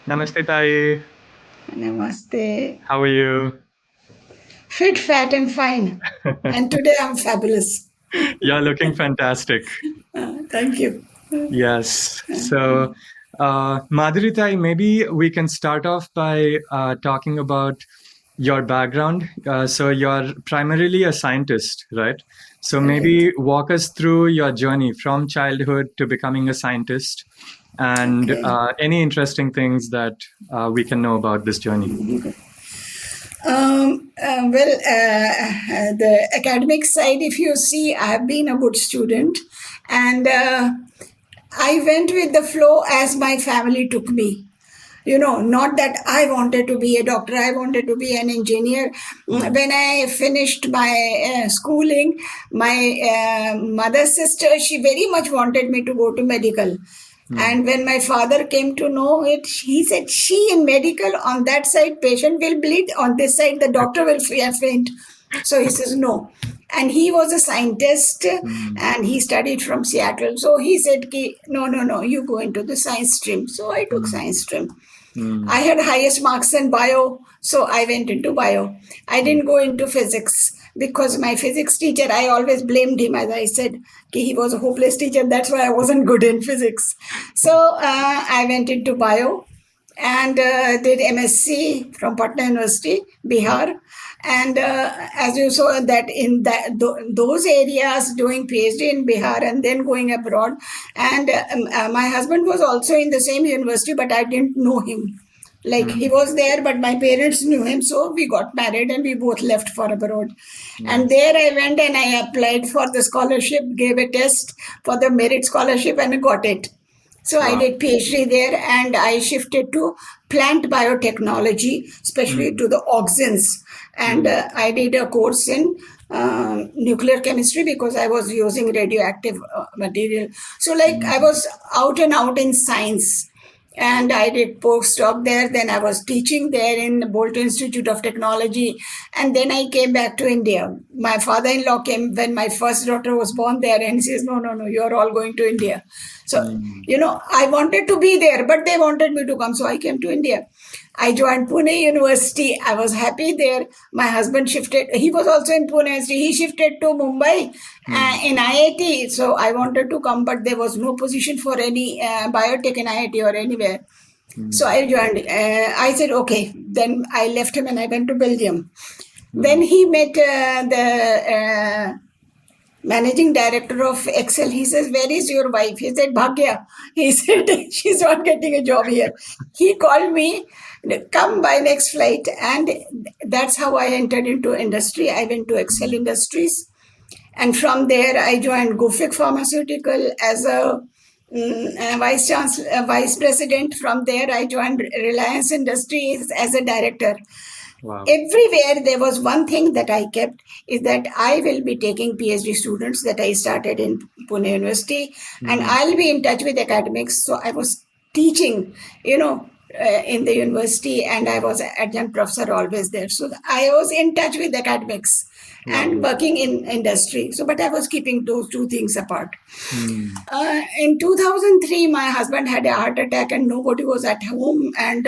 Namaste, Tai. Namaste. How are you? Fit, fat, and fine. And today I'm fabulous. You're looking fantastic. Thank you. Yes. So, Madhuri Tai, maybe we can start off by talking about your background. So, you're primarily a scientist, right? So, Correct. maybe walk us through your journey from childhood to becoming a scientist and Okay. any interesting things that we can know about this journey. The academic side, if you see, I have been a good student, and I went with the flow as my family took me. Not that I wanted to be a doctor, I wanted to be an engineer. Mm. When I finished my schooling, my mother's sister, she very much wanted me to go to medical. Mm. And when my father came to know it, he said, she in medical, on that side, patient will bleed, on this side, the doctor will faint. So he says, no. And he was a scientist Mm. and he studied from Seattle. So he said, no, no, no, you go into the science stream. So I took Mm. science stream. I Mm. had highest marks in bio, so I went into bio. I Mm. didn't go into physics because my physics teacher, I always blamed him, as I said, he was a hopeless teacher. That's why I wasn't good in physics. So I went into bio and did MSc from Patna University, Bihar. And as you saw that in those areas, doing PhD in Bihar and then going abroad. And my husband was also in the same university, but I didn't know him. Like he Mm. was there, but my parents knew him, so we got married and we both left for abroad. And Nice. there I went and I applied for the scholarship, gave a test for the merit scholarship, and I got it. So I Wow. did PhD there and I shifted to plant biotechnology, especially Mm. to the auxins. And Mm. I did a course in nuclear chemistry because I was using radioactive material. So, like, I Mm. was out and out in science. And I did postdoc there. Then I was teaching there in the Bolton Institute of Technology. And then I came back to India. My father-in-law came when my first daughter was born there, and he says, "No, no, no, you're all going to India." So, Mm. I wanted to be there, but they wanted me to come, so I came to India. I joined Pune University. I was happy there. My husband shifted. He was also in Pune University. He shifted to Mumbai Mm. in IIT. So I wanted to come, but there was no position for any biotech in IIT or anywhere. So Mm. I joined. I said, okay. Then I left him and I went to Belgium. Then Mm. he met the managing director of Excel. He says, where is your wife? He said, Bhagya. He said, she's not getting a job here. He called me, come by next flight. And that's how I entered into industry. I went to Excel Mm. Industries. And from there, I joined Gufic Pharmaceutical as a vice president. From there, I joined Reliance Industries as a director. Wow. Everywhere there was one thing that I kept is that I will be taking PhD students that I started in Pune University, and Mm. I'll be in touch with academics. So I was teaching, in the university, and I was an adjunct professor always there. So I was in touch with academics and Lovely. working in industry. So, but I was keeping those two things apart. Mm. In 2003, my husband had a heart attack and nobody was at home, and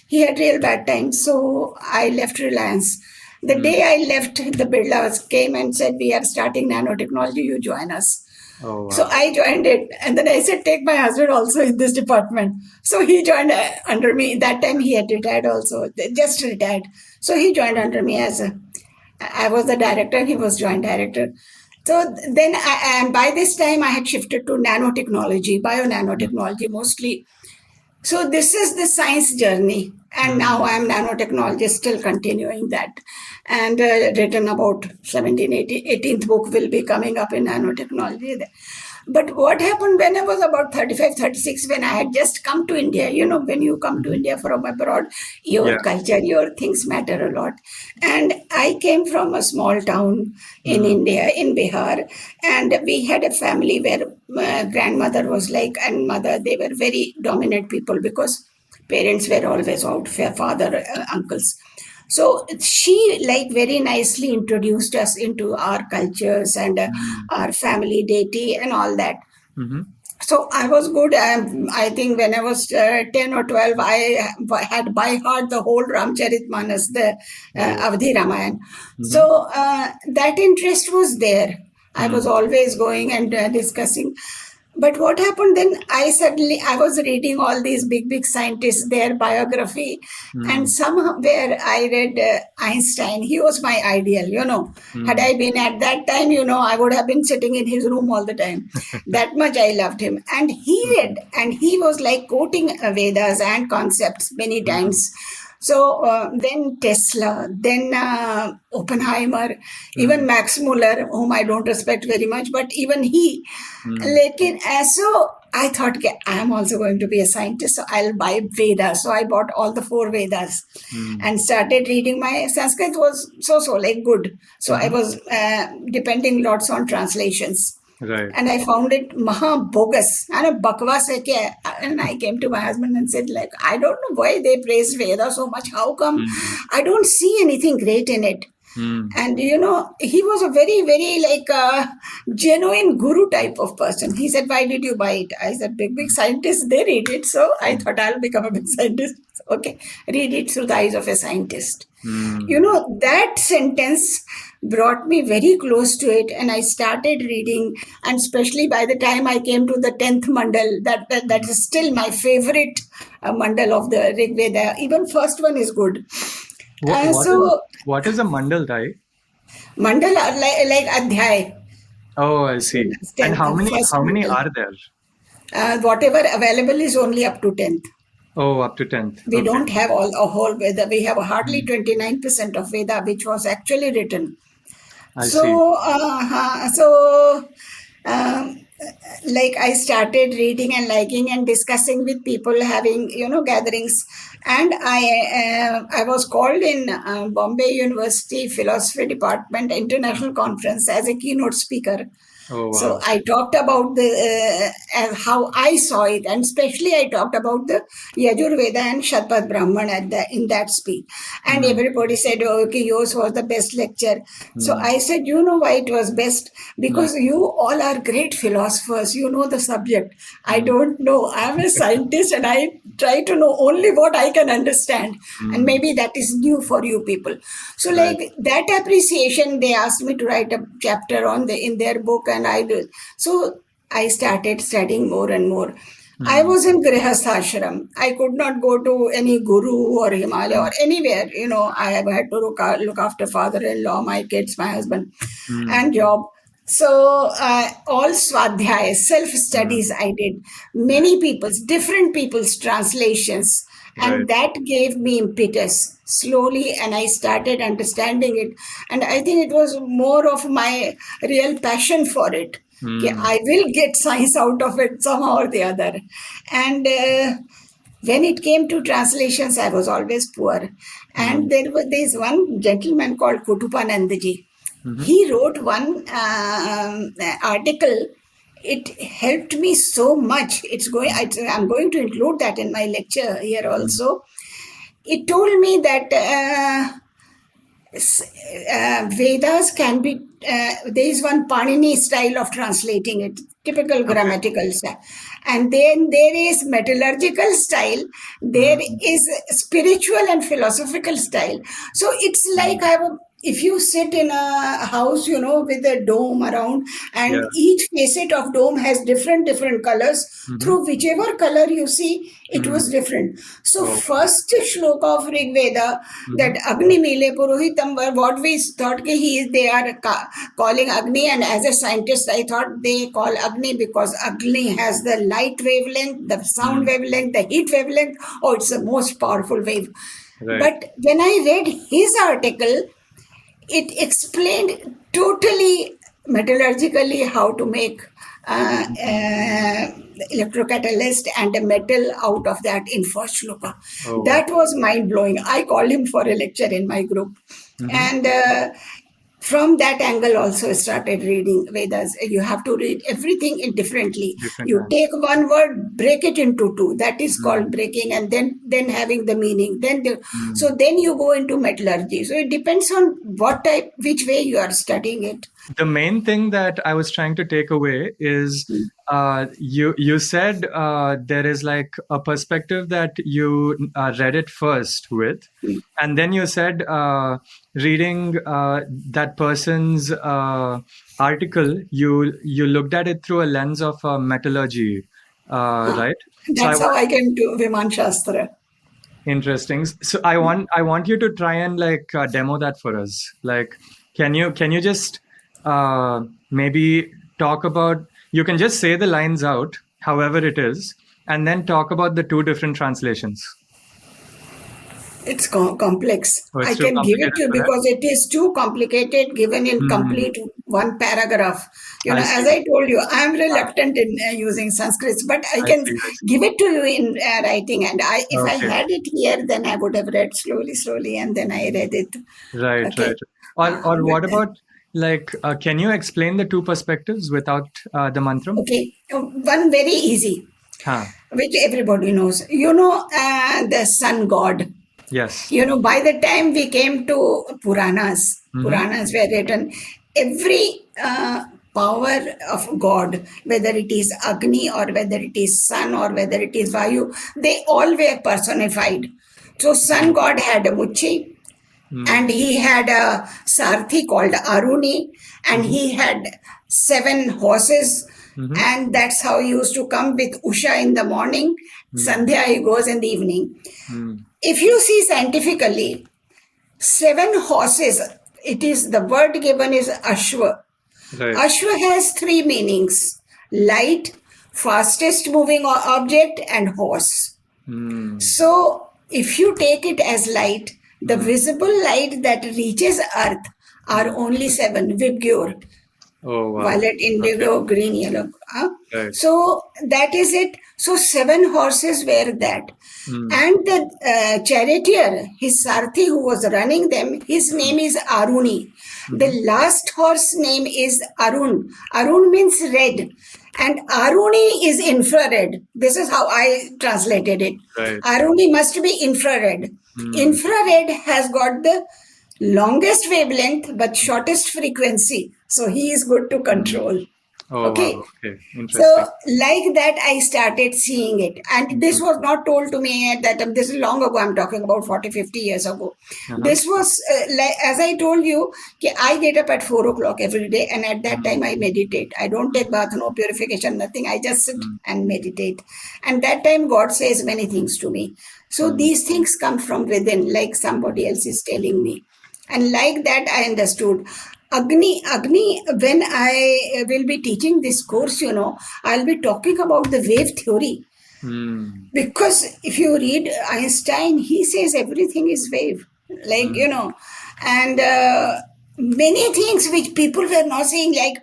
he had real bad times. So I left Reliance. The Mm. day I left, the Birlas came and said, we are starting nanotechnology, you join us. Oh, So wow. I joined it. And then I said, take my husband also in this department. So he joined under me. That time he had retired also, just retired. So he joined under me as I was the director and he was joint director. So then, and by this time, I had shifted to nanotechnology, bio Mm. nanotechnology mostly. So this is the science journey, and now Mm. I am nanotechnologist, still continuing that, and written about 17, 18, 18th book will be coming up in nanotechnology. But what happened when I was about 35, 36, when I had just come to India, when you come to Mhm. India from abroad, your Yeah. culture, your things matter a lot. And I came from a small town in Mm. India, in Bihar, and we had a family where grandmother was like, and mother, they were very dominant people because parents were always out, father, uncles. So she like very nicely introduced us into our cultures and Mm. our family deity and all that. Mhm. So I was good. I think when I was 10 or 12, I had by heart the whole Ramcharitmanas, the Oh. Avadhi Ramayan. Mm-hmm. So that interest was there. I was Mm. always going and discussing. But what happened then? I was reading all these big scientists, their biography, and Mm. somewhere I read Einstein. He was my ideal, Had Mm. I been at that time, I would have been sitting in his room all the time. That much I loved him. And he Mm. read, and he was like quoting Vedas and concepts many Mm. times. So then Tesla, then Oppenheimer, even Mm. Max Muller, whom I don't respect very much, but even he. Mm. लेकिन ऐसो I thought I am also going to be a scientist, so I'll buy Vedas. So I bought all the 4 Vedas Mm. and started reading. My Sanskrit was so like good, so I Mm-hmm. was depending lots on translations. Right. And I found it maha bogus and bakwas hai kya hai? And I came to my husband and said, like, I don't know why they praise Veda so much. How come Mm. I don't see anything great in it? Mm. And he was a very like genuine guru type of person. He said, why did you buy it? I said, big scientists, they read it, so I Mm. thought I'll become a big scientist. Okay, read it through the eyes of a scientist. Mm. That sentence brought me very close to it, and I started reading. And especially by the time I came to the 10th mandal, that is still my favorite mandal of the Rig Veda. Even first one is good. What what is So what is a mandal, Thai? mandala like adhyay. Oh, I So see. that's And 10th, first how many mandal. are there? Whatever available is only up to 10th. Oh, up to 10th. We Okay. don't have all a whole Veda. We have hardly Mm. 29% of Veda, which was actually written. I see. So, um, like I started reading and liking and discussing with people, having gatherings, and I was called in Bombay University Philosophy Department International Conference as a keynote speaker. Oh, So wow. I talked about the how I saw it, and especially I talked about the Yajurveda and Shatpat Brahman in that speech. And Mm. everybody said, oh, okay, yours was the best lecture. So Mm. I said, you know why it was best? Mm. Because you all are great philosophers. You know the subject. I Mm. don't know. I'm a scientist and I try to know only what I can understand. And Mm. maybe that is new for you people. So Right. like that appreciation, they asked me to write a chapter in their book, and I did. So I started studying more and more. I Mm. was in Grihastha ashram. I could not go to any guru or Himalaya or Mm. anywhere. I have had to look after father-in-law, my kids, my husband, Mm. and job. So all swadhyay, Mm. self-studies I did. Right. Many people's, different people's translations. Right. And that gave me impetus slowly, and I started understanding it. And I think it was more of my real passion for it. Okay, Mm. I will get science out of it somehow or the other. And when it came to translations, I was always poor. And Mm. there's one gentleman called Kutupanandaji. Mm-hmm. He wrote one article. It helped me so much. I'm going to include that in my lecture here Mm. also. It told me that Vedas can be, there is one Panini style of translating it, typical Okay. grammatical style. And then there is metallurgical style, there Mm. is spiritual and philosophical style. So it's like Mm. if you sit in a house, with a dome around, Yeah. and each facet of dome has different colors, Mm-hmm. through whichever color you see, it Mm. was different. So Oh, first shloka of Rig Veda, mm-hmm. that Agni Mile Purohitam, what we thought they are calling Agni, and as a scientist, I thought they call Agni because Agni has the light wavelength, the sound Mm. wavelength, the heat wavelength. Oh, it's the most powerful wave. Right. But when I read his article, it explained totally metallurgically how to make Mm. electrocatalyst and a metal out of that in first shloka. Oh, wow. That was mind blowing. I called him for a lecture in my group. Mm-hmm. And from that angle also started reading Vedas. You have to read everything indifferently. Different You times. take one word, break it into two. That is called breaking, and then having the meaning. So then you go into metallurgy. So it depends on what type, which way you are studying it. The main thing that I was trying to take away is you said there is like a perspective that you read it first with, and then you said reading that person's article, you looked at it through a lens of metallurgy, right? That's how I came to Viman Shastra. Interesting. So I want you to try and like demo that for us. Like, can you just maybe talk about? You can just say the lines out, however it is, and then talk about the two different translations. It's complex. Oh, it's I too can give it complicated to you for that? because it is too complicated given in complete one paragraph. I As see. I told you, I am reluctant in using Sanskrit, but I I can see. I see. give it to you in writing. And if I Okay. had it here, then I would have read slowly, and then I read it. Right. Okay. Right. Or what But, about like? Can you explain the two perspectives without the mantram? okay, one very easy, Huh. which everybody knows. The sun god. Yes. By the time we came to Puranas, Puranas were written, every power of God, whether it is Agni or whether it is Sun or whether it is Vayu, they all were personified. So Sun God had a Muchi, and he had a Sarthi called Aruni, and he had 7 horses, and that's how he used to come with Usha in the morning. Sandhya he goes in the evening. If you see scientifically, 7 horses, it is the word given is Ashwa. Right. Ashwa has 3 meanings: light, fastest moving object, and horse. So if you take it as light, the visible light that reaches earth are only 7: Vibgyor, Oh wow. violet, indigo, green, yellow. Right. So that is it. So 7 horses were that. And the charioteer, his Sarthi who was running them, his name is Aruni. The last horse name is Arun. Arun means red. And Aruni is infrared. This is how I translated it. Right. Aruni must be infrared. Infrared has got the longest wavelength but shortest frequency. So he is good to control. Oh Okay. wow. Okay. Interesting. So, like that, I started seeing it. And this was not told to me at that time. This is long ago. I'm talking about 40, 50 years ago. This was, as I told you, I get up at 4 o'clock every day. And at that time, I meditate. I don't take bath, no purification, nothing. I just sit and meditate. And that time, God says many things to me. So, these things come from within, like somebody else is telling me. And like that, I understood. Agni, when I will be teaching this course, I'll be talking about the wave theory. Because if you read Einstein, he says everything is wave. And many things which people were not saying, like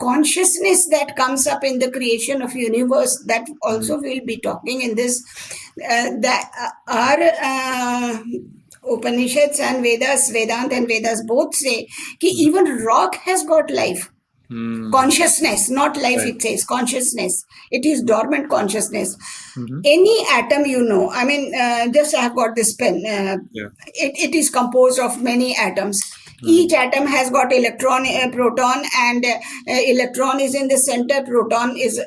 consciousness that comes up in the creation of universe, that also we'll be talking in this. That are Upanishads and Vedas, Vedanta and Vedas both say that even rock has got life. Consciousness, not life, Right. it says consciousness. It is dormant consciousness. Any atom, just I have got this pen. It is composed of many atoms. Each atom has got electron, proton, and electron is in the center, proton is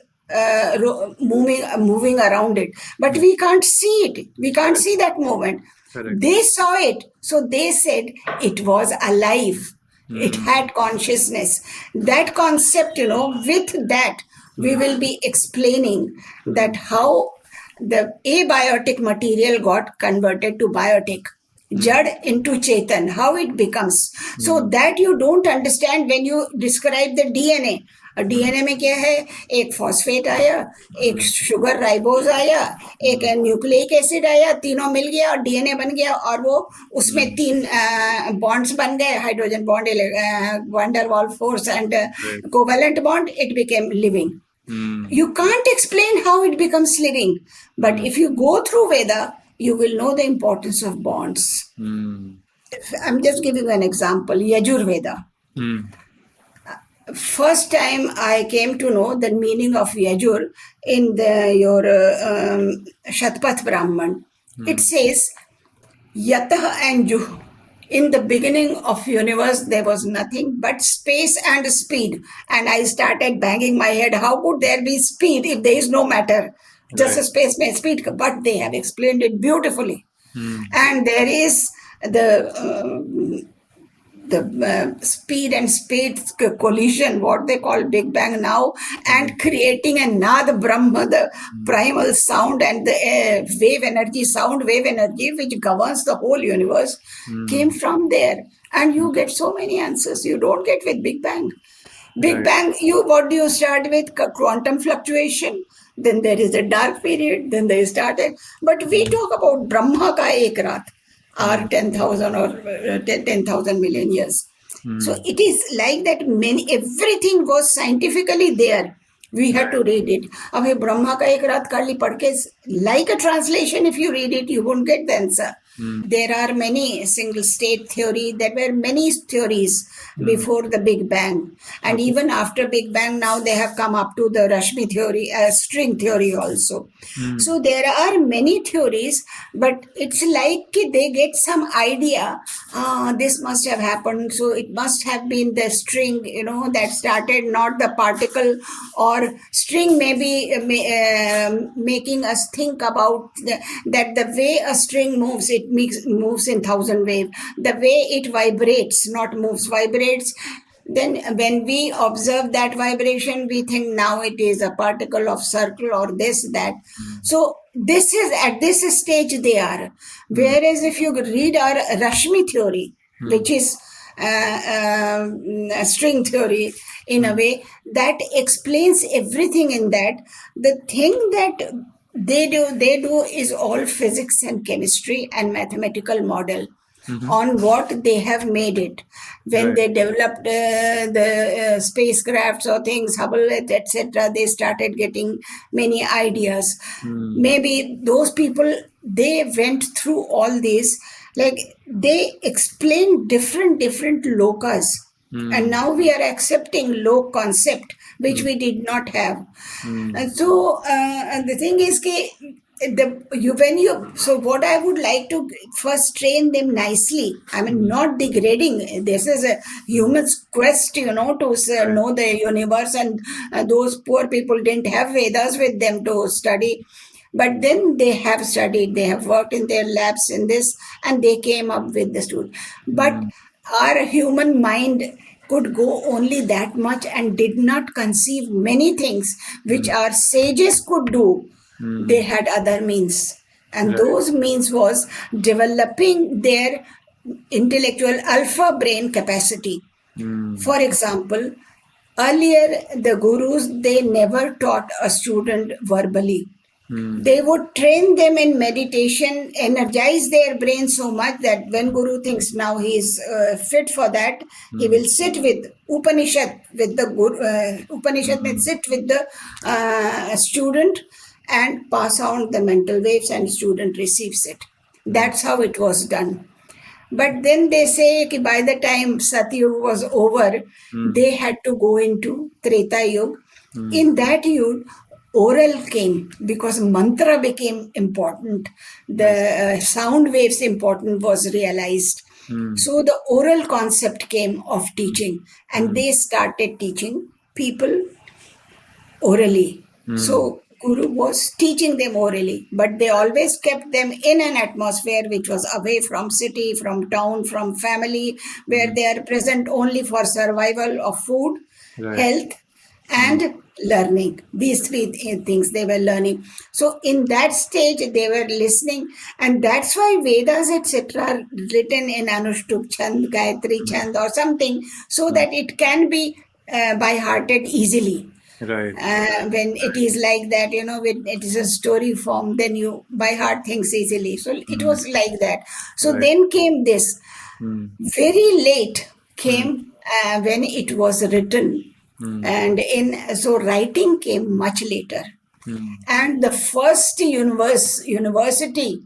moving around it. But we can't see it. We can't see that movement. Correct. They saw it. So they said it was alive. It had consciousness. That concept, with that, we will be explaining that how the abiotic material got converted to biotic. Jad into Chetan, how it becomes. So that you don't understand when you describe the DNA. DNA में क्या है, एक phosphate आया, एक sugar ribose आया, एक nucleic acid आया, तीनों मिल गया और डीएनए बन गया और वो उसमें 3 बॉन्ड्स बन गए, hydrogen bond, van der Waals force and covalent bond, it became living. You can't explain how it becomes living, but if you go through Veda, you will know the importance of bonds. I'm just giving you an example. Yajurveda. Mm. First time I came to know the meaning of Yajur in your Shatpath Brahman. It says Yatah and Juh. In the beginning of universe, there was nothing but space and speed. And I started banging my head. How could there be speed if there is no matter? Just Right. a space may speed. But they have explained it beautifully. Mm. And there is the speed and space collision, what they call Big Bang now, and creating a Nad Brahma, the primal sound and the wave energy, sound wave energy, which governs the whole universe, came from there. And you get so many answers you don't get with Big Bang. Big Right. Bang, what do you start with? Quantum fluctuation. Then there is a dark period. Then they started. But we talk about Brahma ka ek raat, or 10,000 or 10,000 million years. So it is like that. Everything was scientifically there. We had to read it. Abhi Brahma ka ek raat karli padke, like a translation. If you read it, you won't get the answer. There are many single state theory. There were many theories before the Big Bang, and even after Big Bang, now they have come up to the Rashmi theory, string theory also. So there are many theories, but it's like they get some idea. This must have happened, so it must have been the string, that started, not the particle, or string maybe making us think about that the way a string moves, it moves in thousand waves. The way it vibrates, not moves, vibrates. Then when we observe that vibration, we think now it is a particle of circle or this, that. So this is at this stage they are. Whereas if you read our Rashmi theory, which is string theory in a way, that explains everything in that. The thing that they do is all physics and chemistry and mathematical model on what they have made it. When Right. they developed the spacecrafts or things, Hubble, etc., they started getting many ideas. Maybe those people, they went through all this, like they explained different lokas. And now we are accepting low concept, which we did not have. And so the thing is, so what I would like to first train them nicely. I mean, not degrading. This is a human's quest, to know the universe, and those poor people didn't have Vedas with them to study. But then they have studied, they have worked in their labs in this, and they came up with the story. But our human mind could go only that much and did not conceive many things which our sages could do. They had other means. And Right. those means was developing their intellectual alpha brain capacity. For example, earlier the gurus, they never taught a student verbally. They would train them in meditation, energize their brain so much that when Guru thinks now he is fit for that, he will sit with Upanishad, with the Guru, Upanishad will sit with the student and pass on the mental waves, and student receives it. That's how it was done. But then they say that by the time Satyug was over, they had to go into Treta Yuga. In that yuga, oral came because mantra became important. The sound waves important was realized. So the oral concept came of teaching, and they started teaching people orally. So Guru was teaching them orally, but they always kept them in an atmosphere which was away from city, from town, from family, where they are present only for survival of food, Right. health, and learning. These three things they were learning. So in that stage they were listening, and that's why Vedas etc. are written in Anushtuk Chand, Gayatri Chand or something, so that it can be by hearted easily. Right. When it is like that, when it is a story form, then you by heart things easily. So it was like that. So Right. then came this. Very late came when it was written. And so writing came much later. And the first university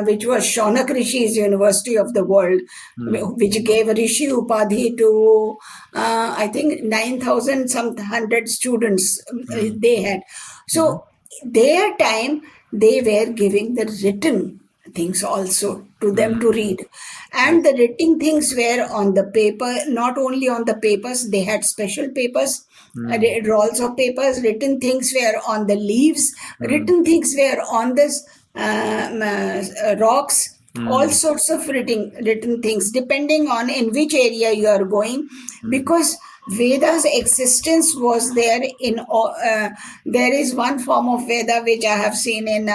which was Shaunak Rishi's University of the World, which gave Rishi Upadhi to, I think, 9,000 some hundred students they had. So, their time, they were giving the written things also to them to read. And the written things were on the paper, not only on the papers, they had special papers, rolls of papers, written things were on the leaves, written things were on this rocks, all sorts of written things, depending on in which area you are going, because Veda's existence was there in. There is one form of Veda which I have seen in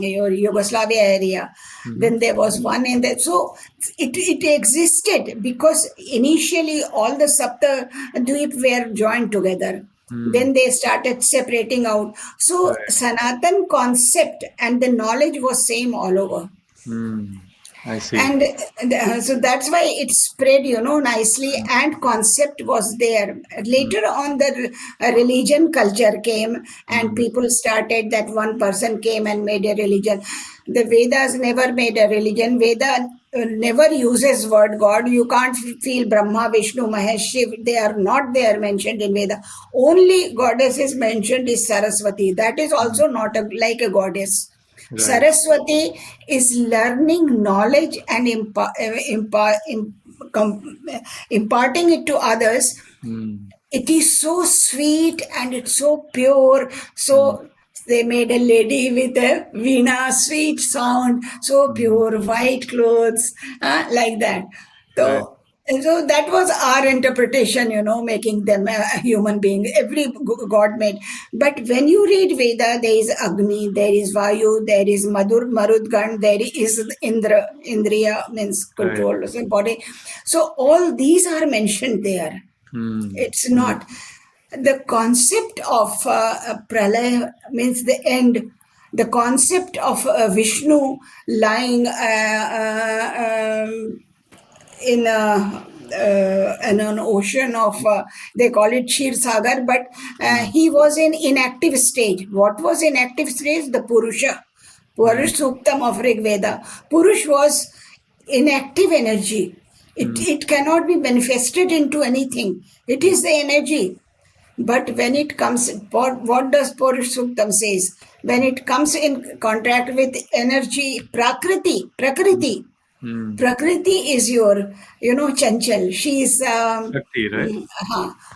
your Yugoslavia area. Then there was one in that. So it existed because initially all the Sapta Dweep were joined together. Then they started separating out. So Sanatan concept and the knowledge was same all over. I see. And so that's why it spread, nicely, and concept was there. Later on, the religion culture came, and people started that one person came and made a religion. The Vedas never made a religion. Veda never uses word God. You can't feel Brahma, Vishnu, Mahesh, Shiv. They are not there mentioned in Veda. Only goddess is mentioned is Saraswati. That is also not like a goddess. Right. Saraswati is learning knowledge and imparting it to others. It is so sweet and it's so pure. So they made a lady with a veena, sweet sound, so pure, white clothes, like that. So, so that was our interpretation, making them a human being. Every god made. But when you read Veda, there is Agni, there is Vayu, there is Marudgan, there is Indriya means control of the body. So all these are mentioned there. It's not. The concept of Pralaya means the end. The concept of Vishnu lying in an ocean of, they call it Shir Sagar, but he was in inactive stage. What was inactive stage? The Purusha. Purush Suktam of Rig Veda. Purush was inactive energy. It cannot be manifested into anything. It is the energy. But when it comes, what does Purush Suktam says? When it comes in contact with energy, Prakriti. Prakriti is your, Chanchal. She is. Shakti, right?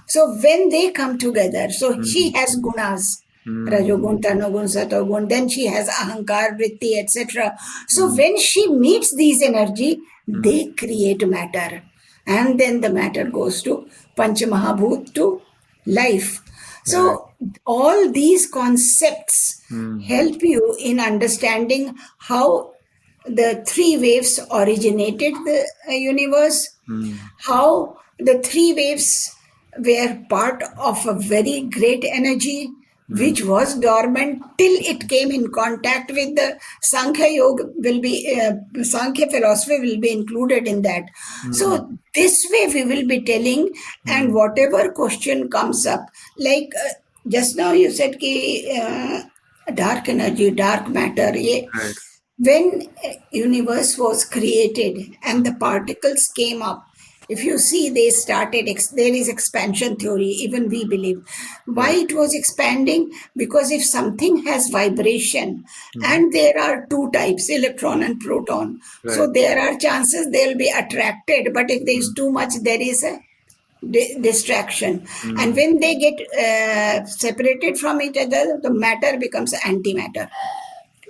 So when they come together, so she has gunas. Rajogun, Tanogun, Satogun, then she has Ahankar, Vritti, etc. So when she meets these energy, they create matter. And then the matter goes to Panchamahabhut, to life. So all these concepts help you in understanding how the three waves originated the universe, how the three waves were part of a very great energy which was dormant till it came in contact with the Sankhya Yoga Sankhya philosophy will be included in that. So this way we will be telling, and whatever question comes up, like just now you said ki dark energy, dark matter. When universe was created and the particles came up, if you see, they started, there is expansion theory, even we believe. Why it was expanding? Because if something has vibration, and there are two types, electron and proton, so there are chances they'll be attracted, but if there is too much, there is a distraction. And when they get separated from each other, the matter becomes antimatter.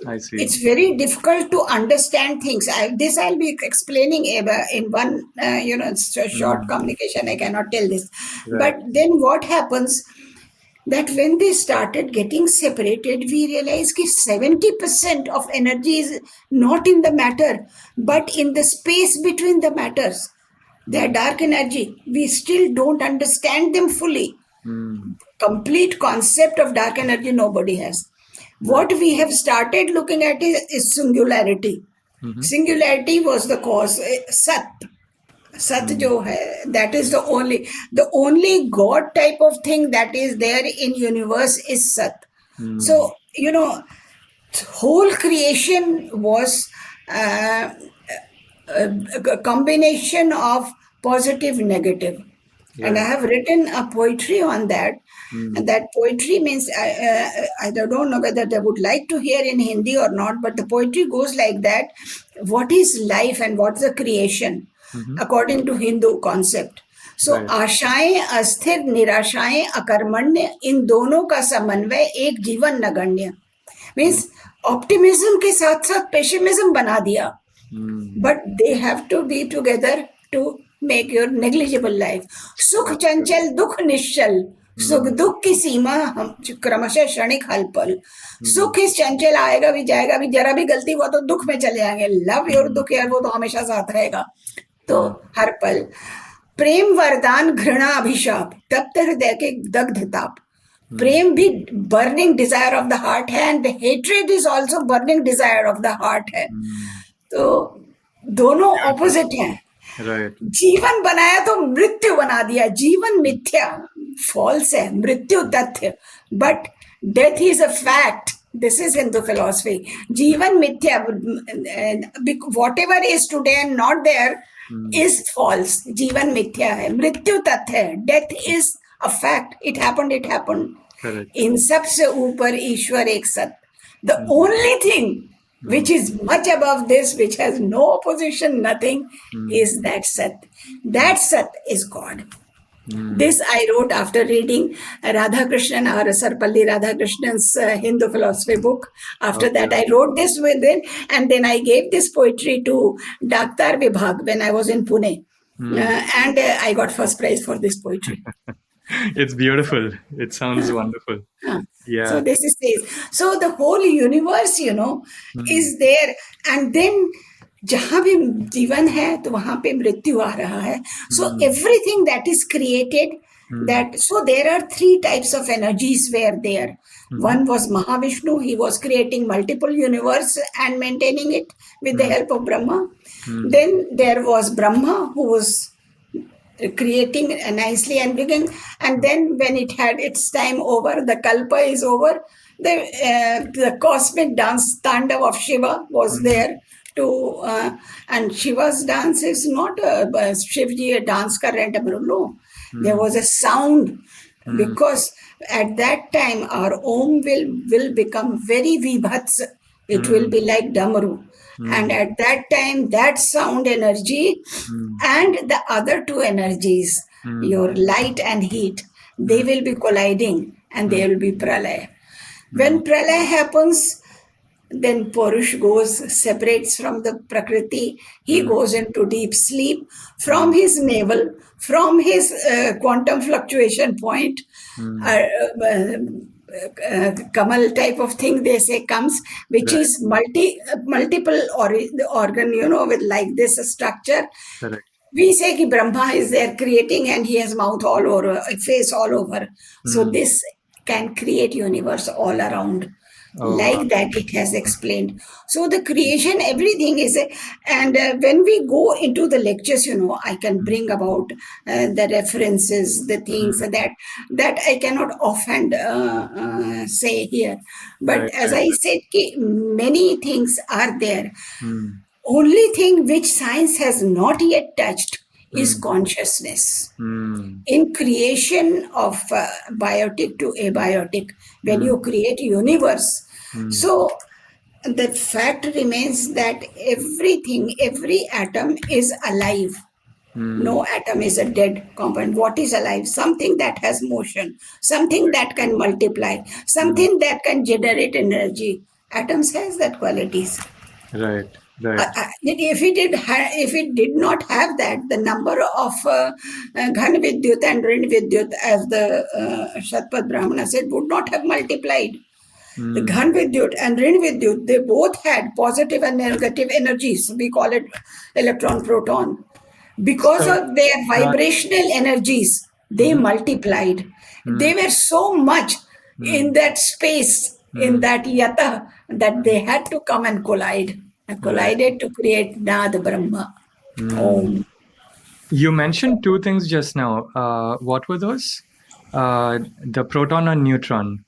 I see. It's very difficult to understand things. This I'll be explaining in one, it's a short communication. I cannot tell this. But then what happens, that when they started getting separated, we realized that 70% of energy is not in the matter, but in the space between the matters. They are dark energy. We still don't understand them fully. Complete concept of dark energy nobody has. What we have started looking at is singularity. Singularity was the cause. Sat. Sat jo hai, that is the only God type of thing that is there in universe is Sat. So, whole creation was a combination of positive, negative. And I Right. have written a poetry on that. And that poetry means, I don't know whether they would like to hear in Hindi or not, but the poetry goes like that. What is life and what's the creation, Mm-hmm. according to Hindu concept? So Right. आशाएं अस्थिर निराशाएं अकर्मण्य इन दोनों का समन्वय एक जीवन नगण्य means optimism के साथ साथ पेसिमिज्म बना दिया but they have to be together to make your negligible life. सुख चंचल दुख निश्चल सुख दुख की सीमा हम क्रमशः क्षणिक हल पल सुख इस चंचल आएगा भी जाएगा भी जरा भी गलती हुआ तो दुख में चले जाएंगे लव योर दुख यार वो तो हमेशा साथ रहेगा तो हर पल प्रेम वरदान घृणा अभिशाप तप्त हृदय के दग्ध ताप प्रेम भी burning desire of the heart है and hatred is also burning desire of the heart है तो दोनों ऑपोजिट हैं Right. जीवन बनाया तो मृत्यु बना दिया जीवन मिथ्या फॉल्स है मृत्यु तथ्य but death is a fact this is Hindu philosophy जीवन मिथ्या whatever is today and not there is false जीवन मिथ्या है मृत्यु तथ्य है death is a fact it happened Correct. इन सबसे ऊपर ईश्वर एक सत्य the only thing which is much above this, which has no opposition, nothing, is that Sat. That Sat is God. This I wrote after reading Radhakrishnan or Sarpalli Radhakrishnan's Hindu philosophy book. After that, I wrote this within, and then I gave this poetry to Daktar Vibhag when I was in Pune. And I got first prize for this poetry. It's beautiful. It sounds wonderful. Yeah. So this is says. So the whole universe, is there, and then जहाँ भी जीवन है तो वहाँ पे मृत्यु आ रहा है. So everything that is created, that so there are 3 types of energies were there. One was Mahavishnu. He was creating multiple universe and maintaining it with the help of Brahma. Then there was Brahma who was creating nicely and beginning, and then when it had its time over, the kalpa is over, the cosmic dance tandav of Shiva was there to and Shiva's dance is not Shivji a dance kar rahe hain, no, there was a sound because at that time our om will become very vibhats, it will be like damaru. And at that time, that sound energy and the other 2 energies, your light and heat, they will be colliding and there will be pralaya. When pralaya happens, then Purush separates from the Prakriti. He goes into deep sleep. From his navel, from his quantum fluctuation point, Kamal type of thing they say comes, which Right. is multiple organ, with like this structure. Correct. We say कि Brahma is there creating and he has mouth all over, face all over. So this can create universe all around. Like that it has explained. So the creation, everything is and when we go into the lectures, I can bring about the references, the things that I cannot offhand say here, but Right, as right. I said many things are there. Only thing which science has not yet touched is consciousness. In creation of biotic to abiotic, when you create universe, so the fact remains that everything, every atom is alive. No atom is a dead compound. What is alive? Something that has motion, something that can multiply, something that can generate energy. Atoms has that qualities. Right. Right. If it did not have that, the number of Ghan Vidyut and Rin Vidyut, as the Shatpat Brahmana said, would not have multiplied. The Ghan Vidyut and Rin Vidyut, they both had positive and negative energies. We call it electron proton. Because So, of their vibrational energies, they multiplied. They were so much in that space, in that yata, that they had to come and collide. And collided to create Nad Brahma. Om. you mentioned 2 things just now. What were those? The proton and neutron.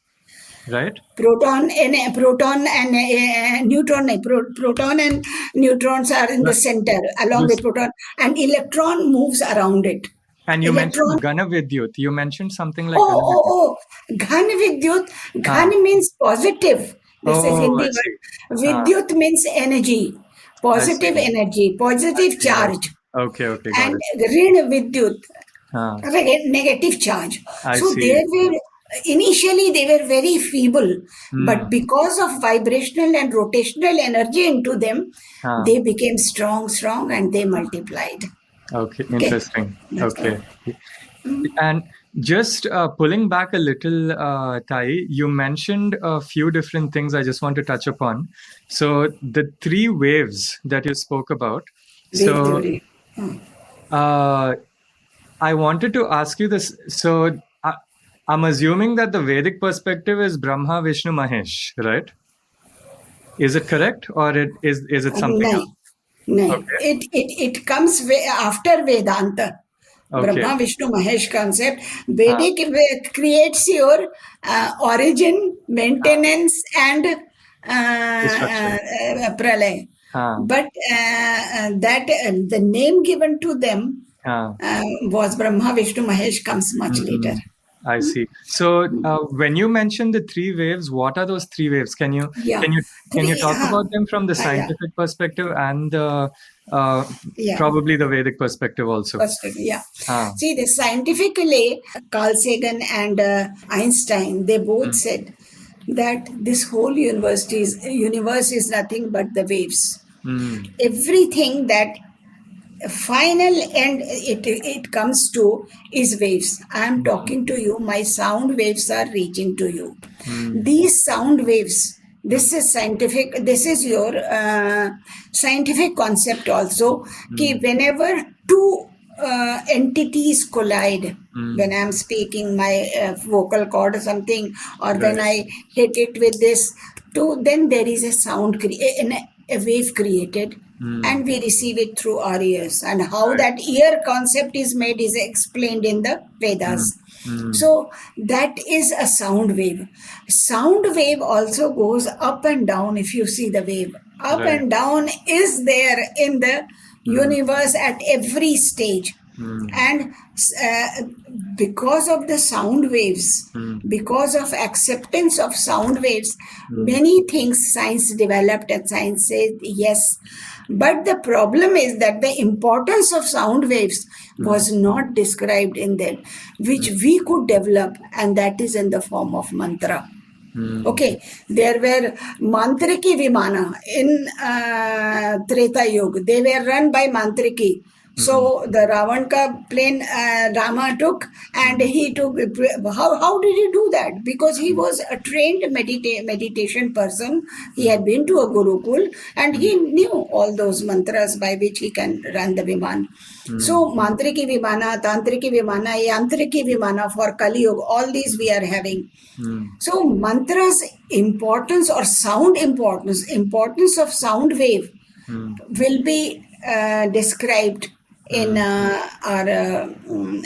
right? Proton and neutron. Proton and neutrons are in the But center along with this, proton, and electron moves around it. and you Electron. mentioned Gana Vidyut. You mentioned something like Oh, Gana oh, Vidyut. oh. Ghan Vidyut. Ah. Ghan means positive. This is Oh, I Hindi see. word. Ah, Vidyut means energy. I see. Positive energy. I Positive see. I charge. see. Okay, okay, got And it. Rin Vidyut. Ah, Negative charge. I So see. initially they were very feeble, Hmm. but because of vibrational and rotational energy into them, Ah, they became strong, and they multiplied. okay, Okay, interesting. that's all. Okay. And just pulling back a little, Tai, you mentioned a few different things I just want to touch upon. So the three waves that you spoke about. Wave So theory. uh, I wanted to ask you this. So I'm assuming that the Vedic perspective is Brahma, Vishnu, Mahesh, right? Is it correct, or is it something No, else? no. Okay. It comes after Vedanta. Okay. Brahma, Vishnu, Mahesh concept. Ah, Vedic creates your origin, ah, maintenance, and destruction. pralay. Ah, But that the name given to them ah. was Brahma, Vishnu, Mahesh comes much later. Mm, I see. So when you mention the three waves, what are those three waves? Yeah, Can you can you three. talk about them from the Yeah, scientific perspective and the uh, yeah. probably the Vedic perspective also? Yeah. Ah, See, the scientifically, Carl Sagan and Einstein, they both mm, said that this whole universe is nothing but the waves. mm, Everything that final end it comes to is waves. I am mm, talking to you. My sound waves are reaching to you. mm, These sound waves. mm, This is scientific. This is your scientific concept also. Ki mm, whenever two entities collide, when mm. I'm speaking my vocal cord or something, or when Right. I hit it with this, then there is a sound, a wave created, Mm, and we receive it through our ears. And how right. that ear concept is made is explained in the Mm, Vedas. mm, So that is a sound wave. Sound wave also goes up and down. If you see the wave, up right. and down is there in the Mm, universe at every stage. mm, And uh, because of the sound waves, mm, because of acceptance of sound waves, mm, many things science developed, and science says yes. But the problem is that the importance of sound waves mm, was not described in that, which mm, we could develop, and that is in the form of mantra. mm, Okay, there were Mantriki Vimana in Treta Yuga. They were run by Mantriki. mm, So the Ravan ka plane Rama took, and mm, he took. How did he do that? Because he was a trained meditation person. He mm, had been to a Gurukul, and mm, he knew all those mantras by which he can run the Viman. mm, So Mantriki Vimana, Tantriki Vimana, Yantriki Vimana for Kali Yuga, all these we are having. mm, So mantras importance or sound importance of sound wave mm, will be described in mm, our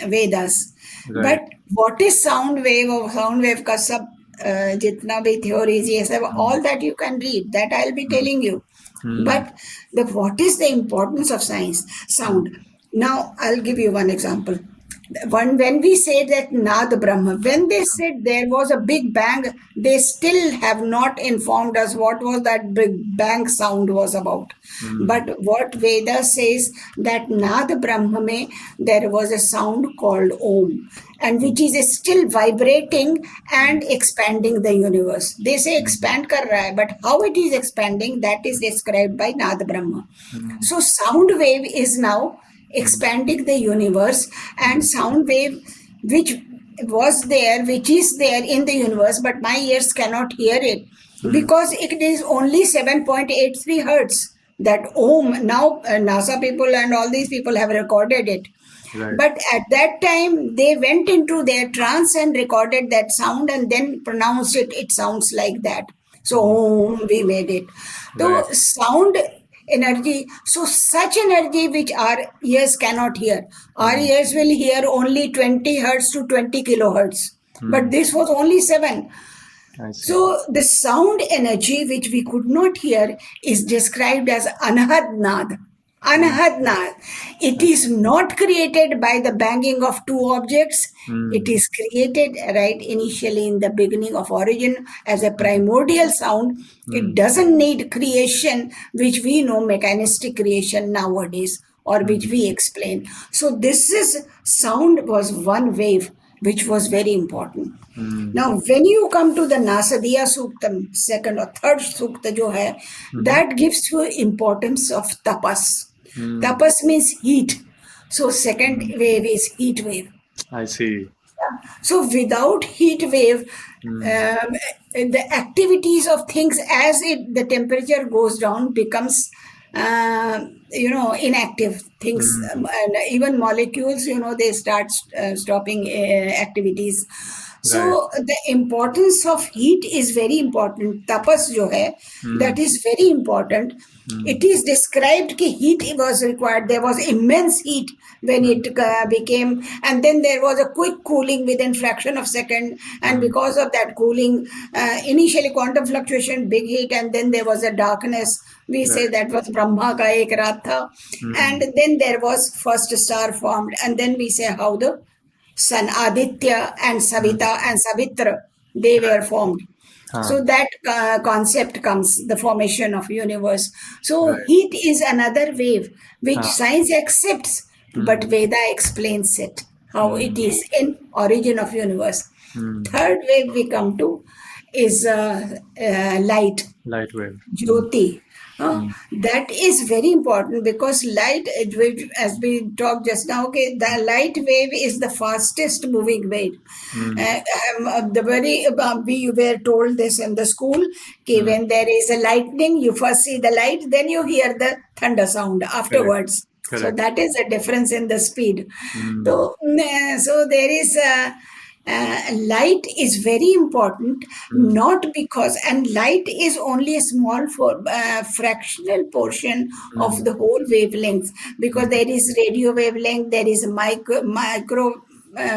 Vedas. right. But what is sound wave or sound wave का सब जितना भी theories ये सब Mm, all that you can read, that I'll be mm, telling you. mm, But what is the importance of mm, sound? Now I'll give you one example. When we say that Nad Brahma, when they said there was a big bang, they still have not informed us what was that big bang sound was about. mm, But what Veda says that Nad Brahma mein there was a sound called Om, and which is still vibrating mm, and expanding the universe. They say mm, expand kar raha hai, but how it is expanding, that is described by Nad Brahma. mm, So sound wave is now mm, expanding the universe, and mm, sound wave which which is there in the universe, but my ears cannot hear it mm, because it is only 7.83 hertz. That Om, now NASA people and all these people have recorded it. right. But at that time, they went into their trance and recorded that sound and then pronounced it. It sounds like that. So, Mm, we made it. right. So, sound energy, so such energy which our ears cannot hear. Our Mm, ears will hear only 20 hertz to 20 kilohertz. But mm, this was only 7. I see. So the sound energy which we could not hear is described as anahad nad. Anahad nad. It is not created by the banging of two objects. It Mm. is created right initially in the beginning of origin as a primordial sound. It Mm. doesn't need creation, which we know mechanistic creation nowadays, or which Mm. we explain. So this is sound was one wave which was very important. Mm. Now, when you come to the Nasadiya Suktam, second or third Sukta jo hai, Mhm. that gives you importance of tapas. Mm. Tapas means heat. So second Mm. wave is heat wave. I see. So without heat wave, Mm. the activities of things as the temperature goes down becomes inactive things, Mm. and even molecules, they start stopping activities. Right. So the importance of heat is very important. Tapas jo hai, that Mm. is very important. Mm. It is described that heat was required. There was immense heat when Mm. it became, and then there was a quick cooling within fraction of second, and Mm. because of that cooling, initially quantum fluctuation, big heat, and then there was a darkness. We say Right. that was Brahma ka ek raat tha, and Mm. then there was first star formed, and then we say how the sun Aditya and Mm. Savita and Savitra, they were formed. Huh. So that concept comes, the formation of universe. So Right. heat is another wave which Huh. science accepts, but Mm. Veda explains it, how it Mm. is in origin of universe. Mm. Third wave we come to is light. Light wave. Mm. Jyoti. Mm. That is very important because light, as we talked just now, okay, the light wave is the fastest moving wave. Mm. We were told this in the school, okay, Mm. when there is a lightning, you first see the light, then you hear the thunder sound Correct. afterwards. So Correct. that is a difference in the speed. Mm. So there is light is very important, Mm. not because, and light is only a small fractional portion of Mm. the whole wavelength, because Mm. there is radio wavelength, there is micro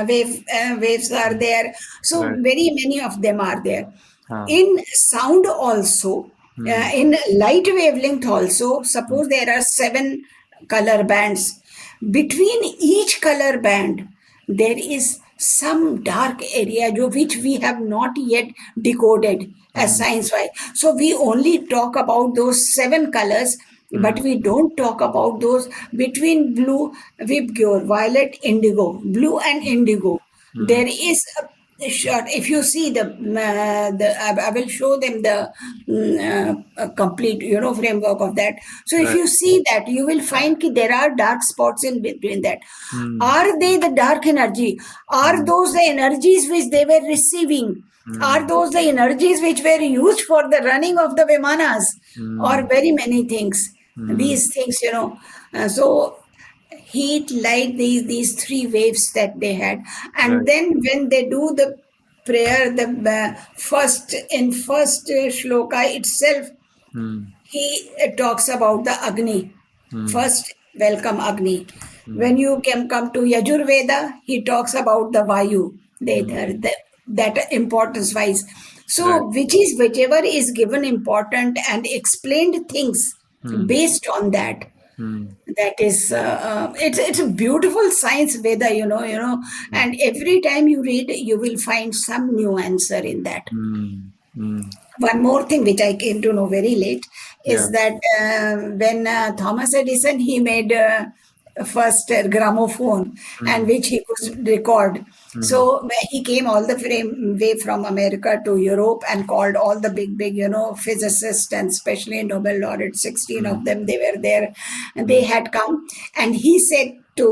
waves are there, so Right. very many of them are there. Huh. In sound also, Mm. in light wavelength also, Mm. suppose there are 7 color bands. Between each color band, there is some dark area which we have not yet decoded as Mm. science wise. So we only talk about those 7 colors, but Mm. we don't talk about those between blue, vibgyor, violet, indigo, blue and indigo. Mm. There is a short. If you see I will show them the complete framework of that. So if Right. you see that, you will find that there are dark spots in between that. Mm. Are they the dark energy? Are Mm. those the energies which they were receiving? Are Mm. those the energies which were used for the running of the Vimanas? Or Mm. very many things. Mm. These things, so heat, light, these 3 waves that they had. And Right. then when they do the prayer, the first shloka itself, Mm. he talks about the Agni. Mm. First, welcome Agni. Mm. When you can come to Yajurveda, he talks about the Vayu, Mm. that importance wise. Right. So, whichever is given important and explained things Mm. based on that. Mm. That is, it's a beautiful science Veda, Mm. and every time you read, you will find some new answer in that. Mm. Mm. One more thing which I came to know very late Yeah. is that when Thomas Edison, he made first gramophone, and Mm. which he could record. Mm. So he came all the way from America to Europe and called all the big, physicists, and especially Nobel laureate, 16 Mm. of them, they were there, and they Mm. had come. And he said to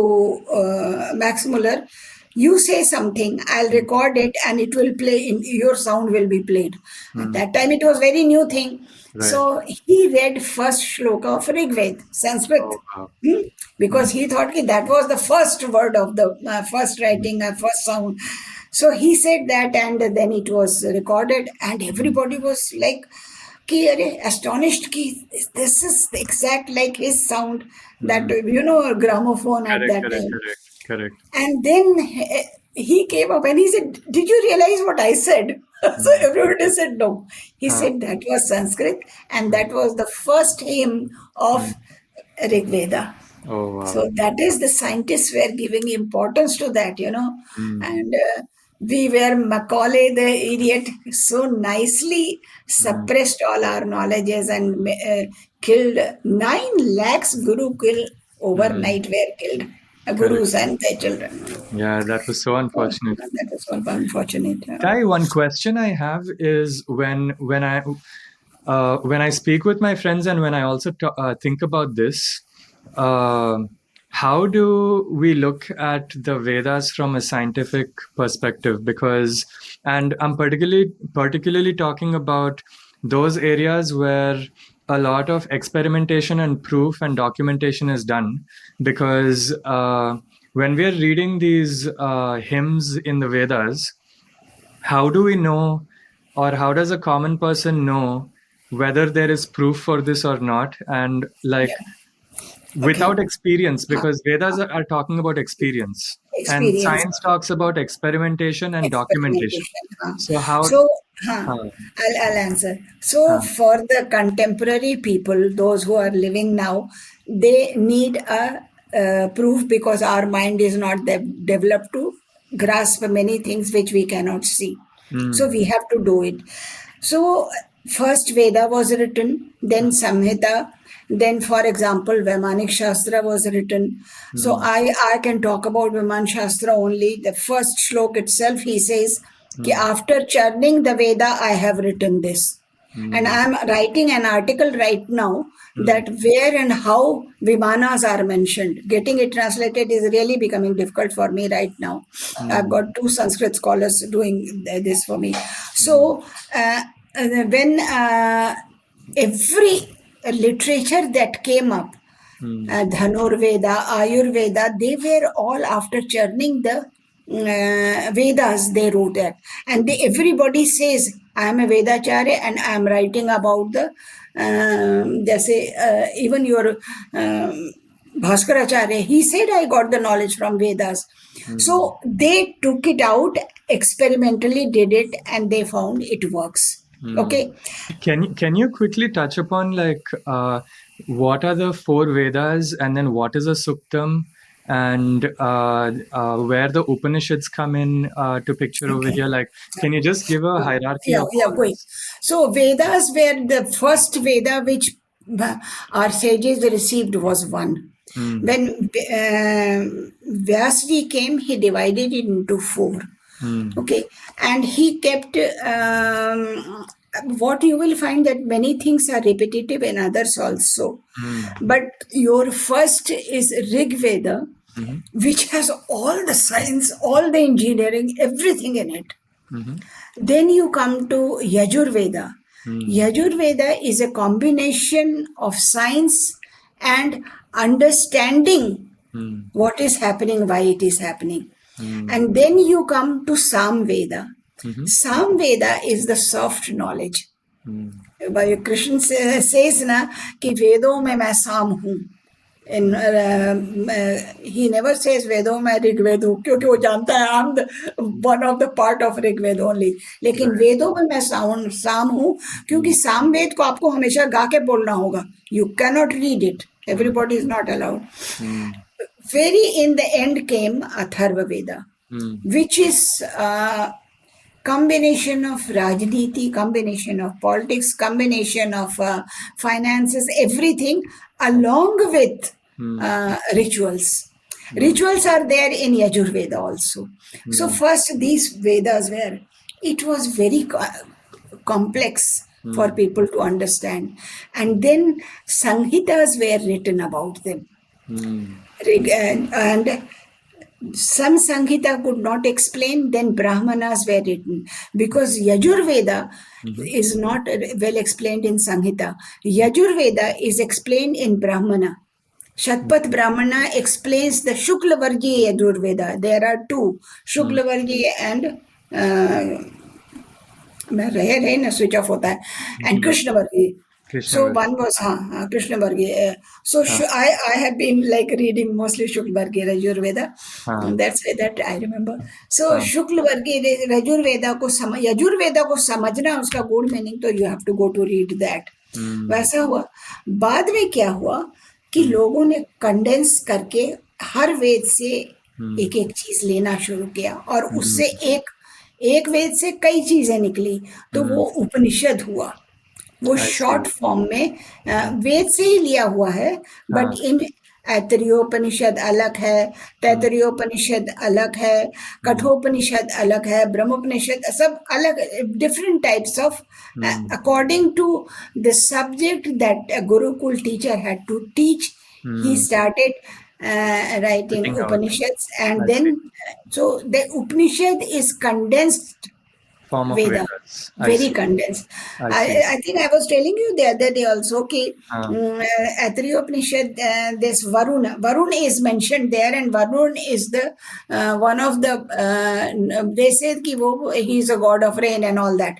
Max Muller, you say something, I'll Mm. record it, and it will play, in your sound will be played. At Mm. that time it was very new thing. Right. So he read first shloka of Rig Veda, Sanskrit. Oh, wow. Because Mm. he thought that was the first word of the first Mm. writing, first sound. So he said that, and then it was recorded, and Mm. everybody was like, astonished, this is exact like his sound, that Mm. gramophone at Correct. that Correct. time. Correct. Correct. And then he came up and he said, "Did you realize what I said?" So everybody said no. He said that was Sanskrit and that was the first hymn of Rig Veda. Oh, wow. So that is the scientists were giving importance to that, and we were Macaulay the idiot so nicely suppressed all our knowledges and killed 9 lakhs guru kill overnight were killed, Correct. gurus and their children. Yeah, that was so So unfortunate. that is one unfortunate. Tai, one question I have is when I speak with my friends and when I also think about this, how do we look at the Vedas from a scientific perspective? Because, and I'm particularly talking about those areas where a lot of experimentation and proof and documentation is done. Because when we are reading these hymns in the Vedas, how do we know, or how does a common person know whether there is proof for this or not? And like, without experience, because Vedas are talking about experience, and Experience. science talks about experimentation and documentation. Experimentation. Huh. So how? So, Huh, I'll answer. So, huh, for the contemporary people, those who are living now, they need a proof because our mind is not developed to grasp many things which we cannot see. So, we have to do it. So, first Veda was written, then Samhita, then, for example, Vaimanik Shastra was written. So, I can talk about Vaiman Shastra only. The first shlok itself, he says, कि after churning the Veda, I have written this. And I am writing an article right now that where and how Vimanas are mentioned. Getting it translated is really becoming difficult for me right now. I've got 2 Sanskrit scholars doing this for me. So, when every literature that came up, Dhanurveda, Ayurveda, they were all after churning the Vedas, they wrote that. And everybody says, I am a Vedacharya and I am writing about the, even your Bhaskaracharya, he said, I got the knowledge from Vedas. So they took it out, experimentally did it, and they found it works. Okay. Can you quickly touch upon like what are the 4 Vedas, and then what is a Suktam, and where the Upanishads come in to picture over here? Like, can you just give a hierarchy of all Going. this? So Vedas were the first Veda which our sages received was one. When Vyasji came, he divided it into 4. Okay, and he kept what you will find that many things are repetitive in others also. But your first is Rig Veda, which has all the science, all the engineering, everything in it. Then you come to Yajur Veda. Yajur Veda is a combination of science and understanding what is happening, why it is happening. And then you come to Sam Veda. Sam Veda is the soft knowledge. Krishna says na कि वेदों में मैं साम हूँ. And he never says वेदों में ऋग्वेद हूँ, क्योंकि वो जानता है I'm the one of the part of Rigveda only. लेकिन वेदों में मैं साम हूँ, क्योंकि साम वेद को आपको हमेशा गा के बोलना होगा. You cannot read it. Everybody is not allowed. Very in the end came Atharva Veda, which is combination of Rajniti, combination of politics, combination of finances, everything along with rituals. Rituals are there in Yajur Veda also. So first these Vedas were, it was very complex for people to understand. And then Samhitas were written about them. And some Samhita could not explain, then Brahmanas were written. Because Yajur Veda is not well explained in Samhita. Yajur Veda is explained in Brahmana. Shatpat Brahmana explains the Shuklavargi Yajur Veda. There are 2, Shuklavargi and switch off hota hai, and Krishnavargi. Krishna So Varga. one was Krishna Varghese. So I have been like reading mostly Shukla Varghese Yajurveda. हाँ That's that I remember. So हाँ Shukla Varghese Yajurveda को समझना उसका good meaning तो you have to go to read that. हम्म वैसा हुआ. बाद में क्या हुआ कि हम्म लोगों ने कंडेंस करके हर वेद से हम्म एक एक चीज लेना शुरू किया और उससे हम्म एक एक वेद से कई चीजें निकली तो वो उपनिषद हुआ. वो I शॉर्ट see. फॉर्म में वेद से ही लिया हुआ है बट हाँ इन ऐतरेयोपनिषद अलग है, तैतरीयोपनिषद अलग है, हम्म कठोपनिषद अलग है, ब्रह्मोपनिषद सब अलग different types of hmm according to the subject that a gurukul teacher had to teach. He hmm started writing putting out. Upanishads and I see. then so the Upanishad is condensed Form of Veda, Vedas. I very see. condensed. I I, see. I think I was telling you the other day also कि हाँ Atriyopanishad, this Varun is mentioned there, and Varun is the one of the they said कि वो he is a god of rain and all that.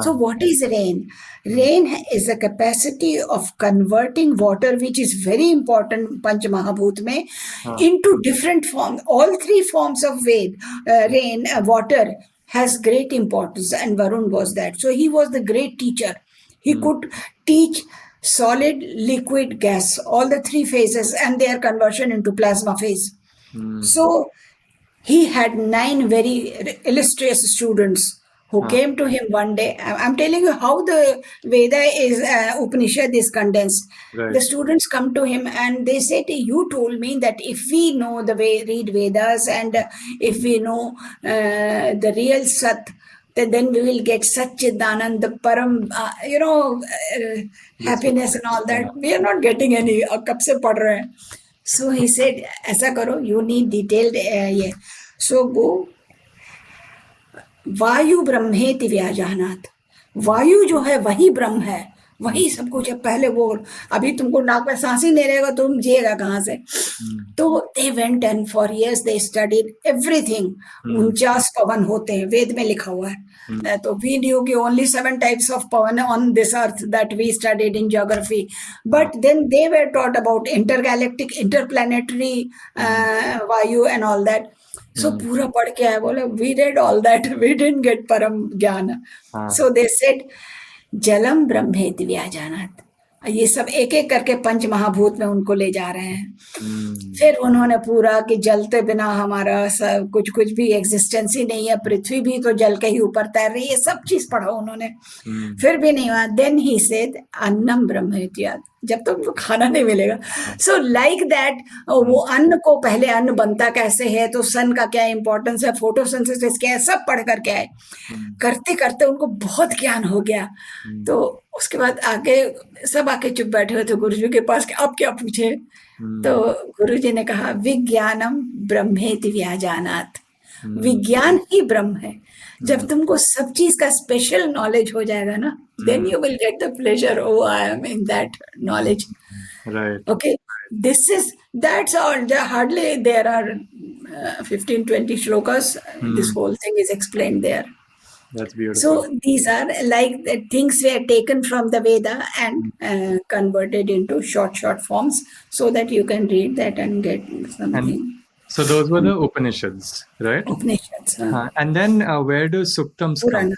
So हाँ what is rain? Hmm Rain is a capacity of converting water, which is very important Panch Mahabhut में, हाँ into different forms. All three forms of rain, water has great importance, and Varun was that. So he was the great teacher. He hmm could teach solid, liquid, gas, all the three phases and their conversion into plasma phase. Hmm So he had 9 very illustrious students who हाँ came to him one day. I'm telling you how the Veda is, Upanishad is condensed. The right. students come to him and they say, you told me that if we know the way, read Vedas, and if we know the real Sat, then we will get Satchidanand, the Param, This happiness and all yeah. that. We are not getting any. कब से पढ़ रहे हैं? So he said, ऐसा करो, you need detailed ये. So go, वायु ब्रह्मेति व्याजानात. वायु जो है वही ब्रह्म है, वही सब कुछ है. पहले वो अभी तुमको नाक में सांस ही नहीं रहेगा तुम जिएगा कहाँ से. तो they went and for years they studied everything. 49 पवन होते हैं, वेद में लिखा हुआ है. तो we knew कि only 7 types of pavan on this earth that we studied in geography. But then they were taught about intergalactic, interplanetary vayu and all that. So पूरा पढ़ के आया. बोले we read all that, we didn't get परम ज्ञान. हाँ So they said जलम ब्रह्मेति व्याजानात. ये सब एक एक करके पंच महाभूत में उनको ले जा रहे हैं. फिर उन्होंने पूरा कि जलते बिना हमारा सब कुछ भी एग्जिस्टेंस ही नहीं है, पृथ्वी भी तो जल के ही ऊपर तैर रही है, सब चीज पढ़ा उन्होंने. फिर भी नहीं हुआ. देन ही सेड अन्नम ब्रह्मेत्याद, जब तक तो खाना नहीं मिलेगा. सो लाइक दैट, वो अन्न को पहले अन्न बनता कैसे है, तो सन का क्या इंपॉर्टेंस है, फोटोसिंथेसिस क्या है, सब पढ़ करके आए. करते करते उनको बहुत ज्ञान हो गया. तो उसके बाद आके सब आके चुप बैठे हुए थे गुरुजी के पास कि अब क्या पूछे. तो गुरुजी ने कहा विज्ञानम ब्रह्मेति व्याजानात. विज्ञान ही ब्रह्म है. जब तुमको सब चीज का स्पेशल नॉलेज हो जाएगा ना, then you will get the pleasure. Oh I am in that knowledge. right. Okay, that's all. Hardly there are 15-20 shlokas. This whole thing is explained there. That's beautiful. So these are like the things were taken from the Veda and converted into short forms so that you can read that and get something. So those were the Upanishads, right? Upanishads. And then where do Suktams come? Purana.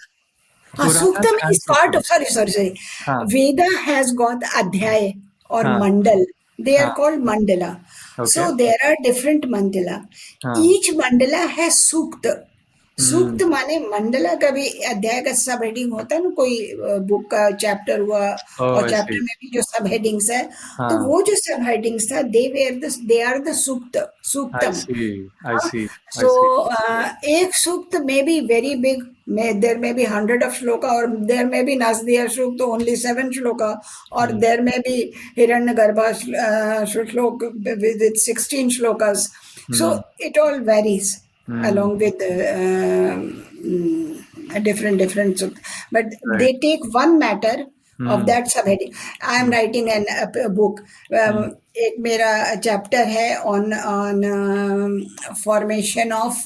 Puranas Suktam and is part of, Suktams. sorry. हाँ Veda has got Adhyay or हाँ Mandal. They are हाँ called Mandala. okay So there are different Mandala. हाँ Each Mandala has Sukta. सूक्त हम्म माने मंडला का भी अध्याय का सब हेडिंग होता है ना, कोई बुक का चैप्टर हुआ oh और I चैप्टर see में भी जो सब हेडिंग्स है, तो हाँ वो जो सब हेडिंग्स था they are the sukta, I suktam. see I हाँ, see I so see एक सूक्त में भी very big, there may be 100 of shloka, or there may be Nasdiya Sukta only 7 shloka, or there may be Hiranyagarbha shloka with 16 shlokas. So it all varies along with different sukta. But right they take one matter of that subheading. I am writing a book. एक मेरा chapter है on formation of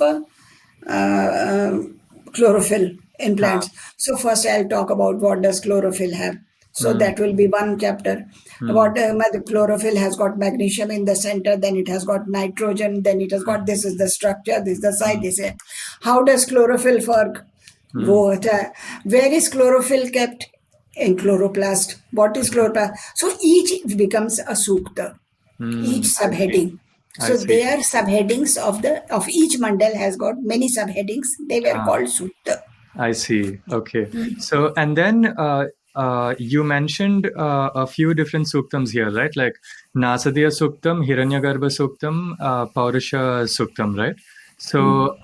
chlorophyll in हाँ plants. So first I'll talk about what does chlorophyll have. So that will be one chapter. What the chlorophyll has got magnesium in the center, then it has got nitrogen, then it has got, this is the structure, this is the side. This is how does chlorophyll work? Where is chlorophyll kept? In chloroplast. What is chloroplast? So each becomes a sukta, each subheading. So they are subheadings of each mandal has got many subheadings. They were called sutta. I see. Okay. So, and then you mentioned a few different suktams here, right? Like Nasadiya Suktam, Hiranyagarbha Suktam, Paurusha Suktam, right? So,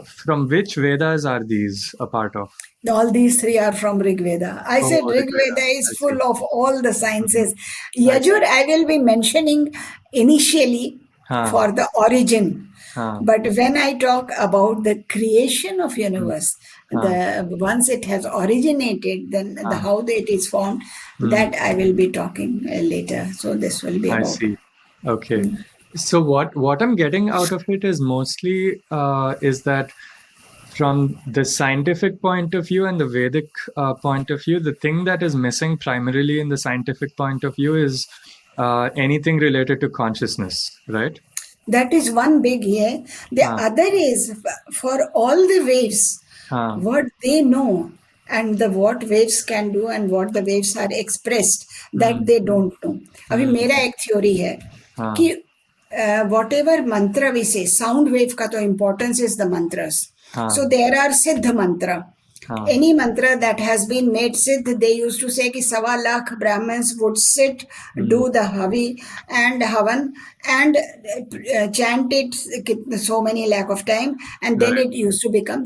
from which Vedas are these a part of? All these three are from Rig Veda. I said Rig Veda is full of all the sciences. Yajur, I will be mentioning initially for the origin. But when I talk about the creation of universe, once it has originated, then how it is formed, that I will be talking later. So this will be about. I see. Okay. So what I'm getting out of it is mostly is that from the scientific point of view and the Vedic point of view, the thing that is missing primarily in the scientific point of view is anything related to consciousness, right? That is one big here. The other is for all the waves, what they know and what waves can do and what the waves are expressed, that they don't know. अभी मेरा एक theory है कि whatever mantra we say, sound wave का तो importance is the mantras. So there are Siddha mantra. Any mantra that has been made Siddh, they used to say कि 1.25 lakh Brahmins would sit, do the Havi and Havan and chant it so many lakh of time, and then it used to become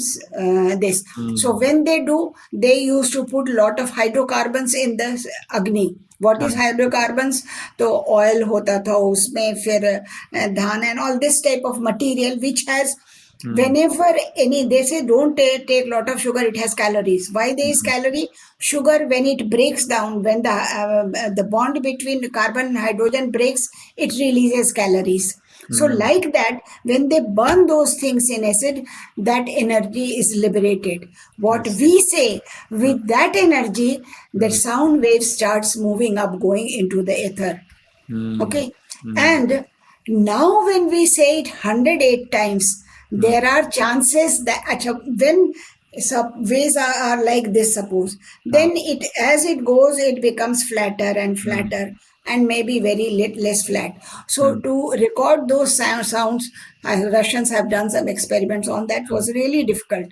this. So when they do, they used to put lot of hydrocarbons in the Agni. What is hydrocarbons? तो oil होता था उसमें, फिर धान and all this type of material which has whenever any, they say don't take lot of sugar, it has calories. Why there is calorie? Sugar, when it breaks down, when the bond between carbon and hydrogen breaks, it releases calories. So like that, when they burn those things in acid, that energy is liberated. What we say, with that energy, the sound wave starts moving up, going into the ether. Okay? And now when we say it 108 times, there are chances that when waves are like this, suppose, then it, as it goes, it becomes flatter and flatter and maybe very less flat. So to record those sounds, Russians have done some experiments on that, was really difficult.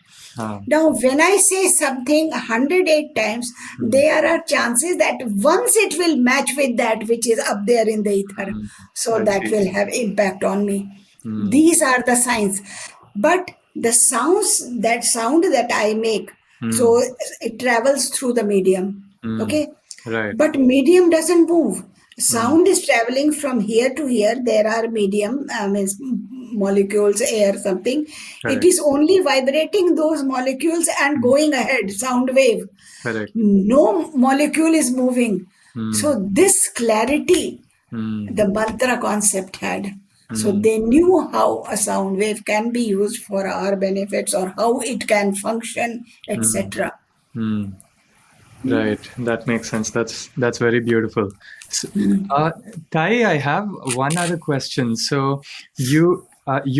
Now, when I say something 108 times, there are chances that once it will match with that which is up there in the ether. So that will have impact on me. These are the signs. But the sound that I make, so it travels through the medium. Okay? Right. But medium doesn't move. Sound is traveling from here to here. There are medium, means molecules, air, something. Correct. It is only vibrating those molecules and going ahead, sound wave. Correct. No molecule is moving. So this clarity, the mantra concept had. So they knew how a sound wave can be used for our benefits or how it can function, etc. Right, that makes sense. That's very beautiful. So, Tai, I have one other question. So you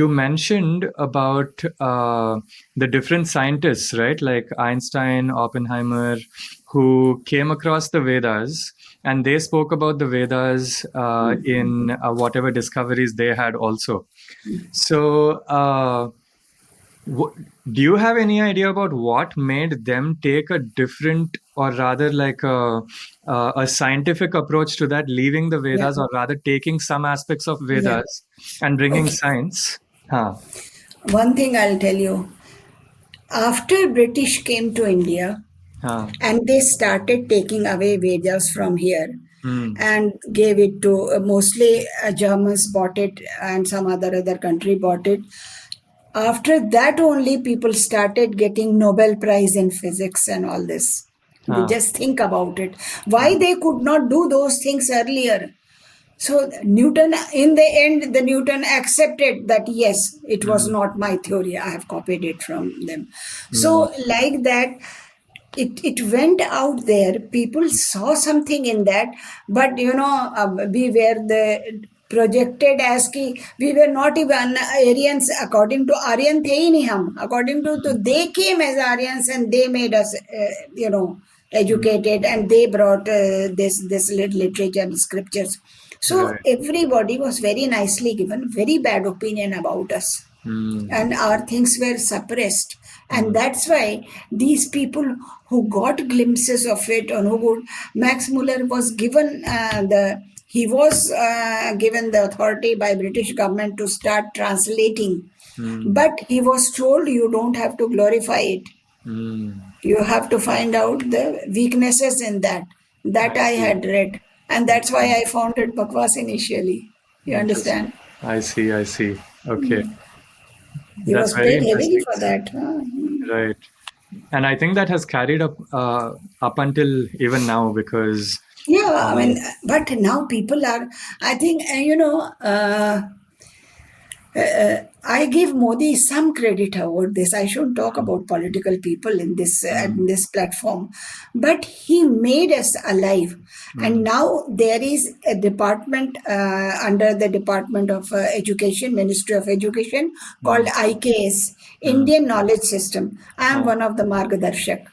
mentioned about the different scientists, right? Like Einstein, Oppenheimer, who came across the Vedas, and they spoke about the Vedas in whatever discoveries they had also. So do you have any idea about what made them take a different, or rather like a scientific approach to that, leaving the Vedas, or rather taking some aspects of Vedas and bringing science? One thing I'll tell you. After British came to India, and they started taking away Vedas from here and gave it to, mostly Germans bought it and some other country bought it. After that only people started getting Nobel Prize in physics and all this. Just think about it. Why they could not do those things earlier? So Newton, in the end, the Newton accepted that, yes, it was not my theory. I have copied it from them. So like that, it went out there. People saw something in that, but we were the projected as ki we were not even Aryans. According to Aryan the hi nahi hum. According to they came as Aryans and they made us educated, and they brought this literature and scriptures. So Right. everybody was very nicely given very bad opinion about us, and our things were suppressed. And that's why these people who got glimpses of it, or who would, Max Muller was given given the authority by British government to start translating, but he was told you don't have to glorify it. You have to find out the weaknesses in that. That I had read, and that's why I founded Bakwas initially. You Interesting. understand? I see. I see. Okay. He That's was very paid heavily interesting. for that. Right. And I think that has carried up until even now because Yeah, I uh, mean, but now people are, I think, I give Modi some credit about this. I shouldn't talk about political people in this platform, but he made us alive. And now there is a department under the Department of Education, Ministry of Education, called IKS, Indian Knowledge System. I am one of the Margadarshak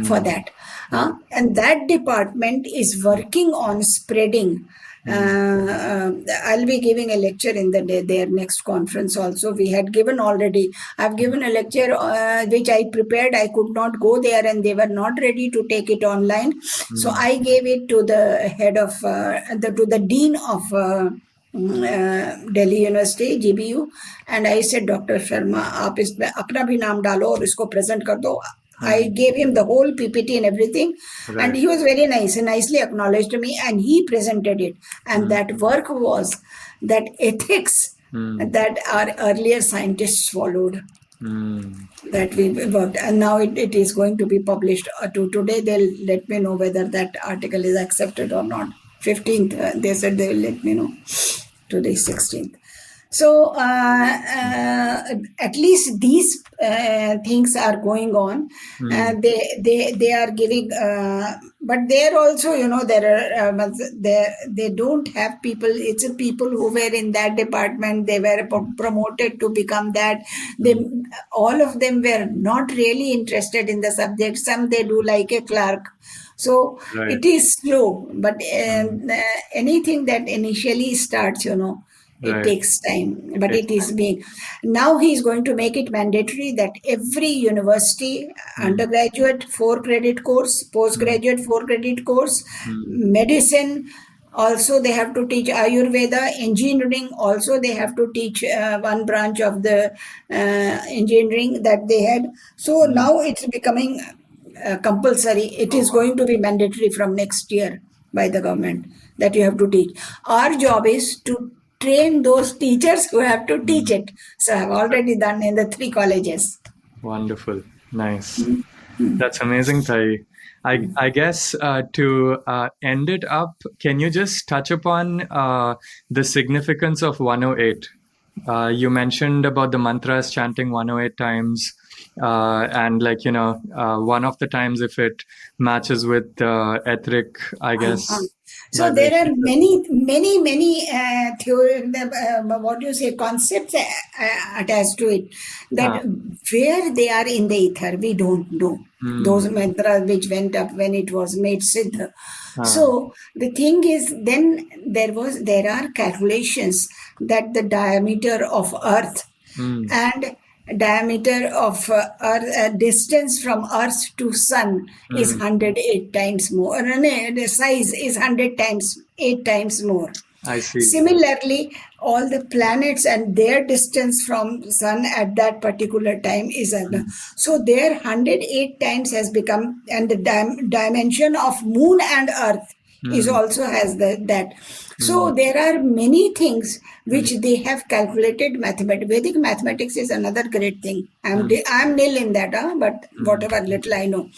for that. And that department is working on spreading. I'll be giving a lecture in their next conference also. We had given already. I've given a lecture which I prepared. I could not go there and they were not ready to take it online. So I gave it to the head of, to the dean of Delhi University, GBU, and I said, Dr. Sharma, आप इसमें अपना भी नाम डालो और इसको present कर दो. I gave him the whole PPT and everything, and he was very nice and nicely acknowledged me, and he presented it. And that work was that ethics that our earlier scientists followed. That we worked, and now it is going to be published. Today they'll let me know whether that article is accepted or not. 15th, they said they will let me know. Today 16th. So at least these things are going on. They are giving, but there also there are they don't have people. It's people who were in that department. They were promoted to become that. They all of them were not really interested in the subject. Some they do like a clerk. So it is slow, but anything that initially starts, it takes time, but it is being. Now he is going to make it mandatory that every university, undergraduate 4-credit course, postgraduate 4-credit course, medicine, also they have to teach Ayurveda, engineering, also they have to teach one branch of the engineering that they had. So now it's becoming compulsory. It is going to be mandatory from next year by the government that you have to teach. Our job is to train those teachers who have to teach it. So I've already done in the 3 colleges. Wonderful. Nice. That's amazing, Tai. I guess to end it up, can you just touch upon the significance of 108? You mentioned about the mantras chanting 108 times, and one of the times if it matches with etheric, I guess. So there are many theory, what do you say, concepts attached to it, that where they are in the ether, we don't know. Those mantras which went up when it was made siddha. So the thing is, then there are calculations that the diameter of Earth and diameter of Earth, distance from Earth to Sun is 108 times more. The size is 8 times more. I see. Similarly, all the planets and their distance from Sun at that particular time is so their 108 times has become, and the dimension of Moon and Earth is also has that. So there are many things which they have calculated. Vedic mathematics is another great thing. I'm nil in that, but whatever little I know.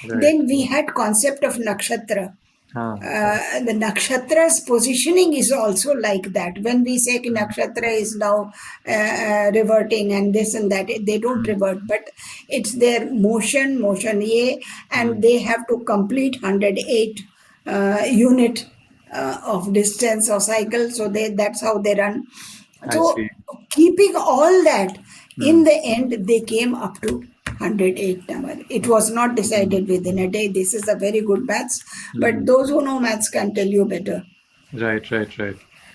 Right. Then we had concept of nakshatra. The nakshatra's positioning is also like that. When we say ki nakshatra is now reverting and this and that, they don't revert, but it's their motion ye, and they have to complete 108 unit of distance or cycle. So that's how they run. I So see. keeping all that, in the end, they came up to 108 number. It was not decided within a day. This is a very good maths, but those who know maths can tell you better. Right.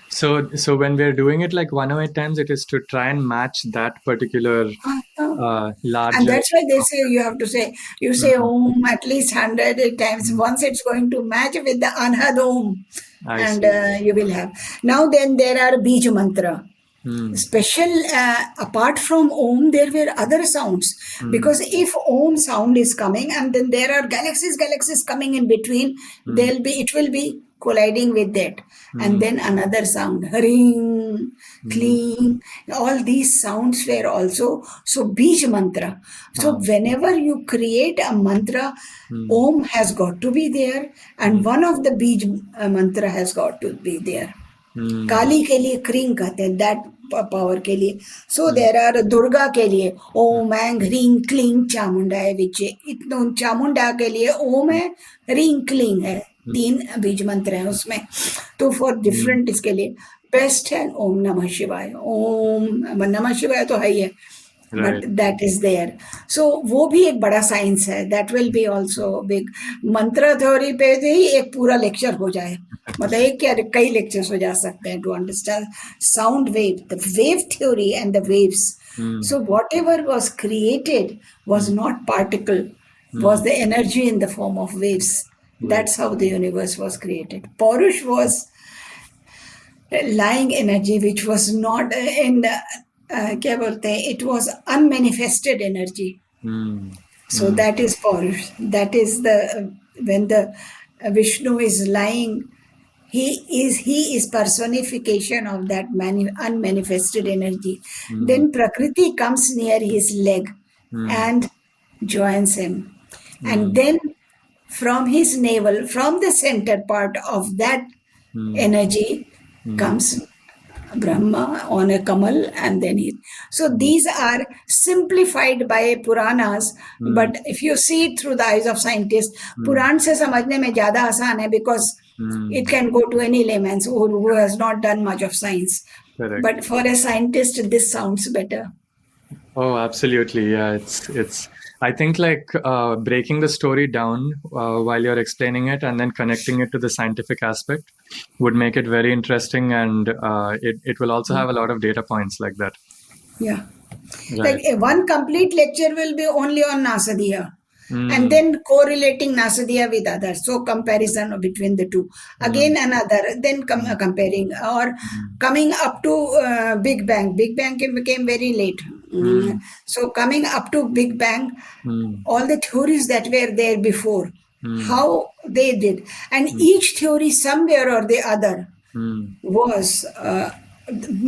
So when we're doing it like 108 times, it is to try and match that particular And larger. that's why they say you have to say, you say Om at least 100 times. Once it's going to match with the Anhad Om, I and see. you will have. Now then there are Bij Mantra. Special, apart from Om, there were other sounds. Because if Om sound is coming and then there are galaxies coming in between, it will be colliding with that. And then another sound, ring, clean, all these sounds were also. So Bij Mantra. So whenever you create a mantra, Om has got to be there, and one of the Bij mantra has got to be there. काली के लिए cream कहते हैं, that power के लिए. सो there are Durga के लिए ओम ऐंग ह्रीं क्लीं चामुंडा है, विच इतना चामुंडा के लिए ओम है, ह्रीं क्लीं है, 3 बीज मंत्र हैं उसमें. तो फॉर डिफरेंट इसके लिए बेस्ट है ओम नमः शिवाय. ओम नमः शिवाय तो है ही है, बट दैट इज देयर. सो वो भी एक बड़ा साइंस है. That will be also big. मंत्र थ्योरी पे ही एक पूरा लेक्चर हो जाए, मतलब एक क्या कई लेक्चर्स हो जा सकते हैं to understand sound wave, the wave theory and the waves. So whatever was created was not particle, was the energy in the form of waves. That's how the universe was created. Paurush was lying energy which was not in क्या बोलते हैं, it was unmanifested energy. So that is Paurush. That is the when the Vishnu is lying, he is personification of that unmanifested energy. Then Prakriti comes near his leg and joins him. And then from his navel, from the center part of that energy comes Brahma on a kamal, and then he. So these are simplified by Puranas, but if you see it through the eyes of scientists, Puran se samajhne mein zyada aasan hai, because it can go to any layman who has not done much of science. Correct. But for a scientist, this sounds better. Oh, absolutely. Yeah, it's. I think like breaking the story down while you're explaining it and then connecting it to the scientific aspect would make it very interesting, and it will also have a lot of data points like that. Yeah. Right. Like one complete lecture will be only on Nasadiya. And then correlating Nasadiya with others. So comparison between the two. Again another, then comparing, or coming up to Big Bang. Big Bang became very late. So coming up to Big Bang, all the theories that were there before, how they did. And each theory somewhere or the other was,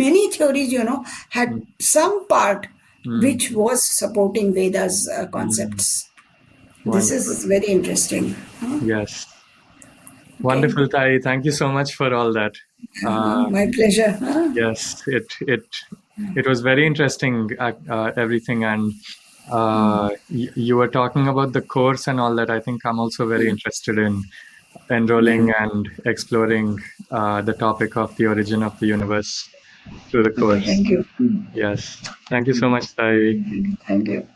many theories, had some part which was supporting Veda's concepts. This is very interesting. Yes. Wonderful, Tai. Thank you so much for all that. My pleasure. Yes, it was very interesting, everything, and you were talking about the course and all that. I think I'm also very interested in enrolling and exploring the topic of the origin of the universe through the course. Thank you. Yes. Thank you so much, Tai. Thank you.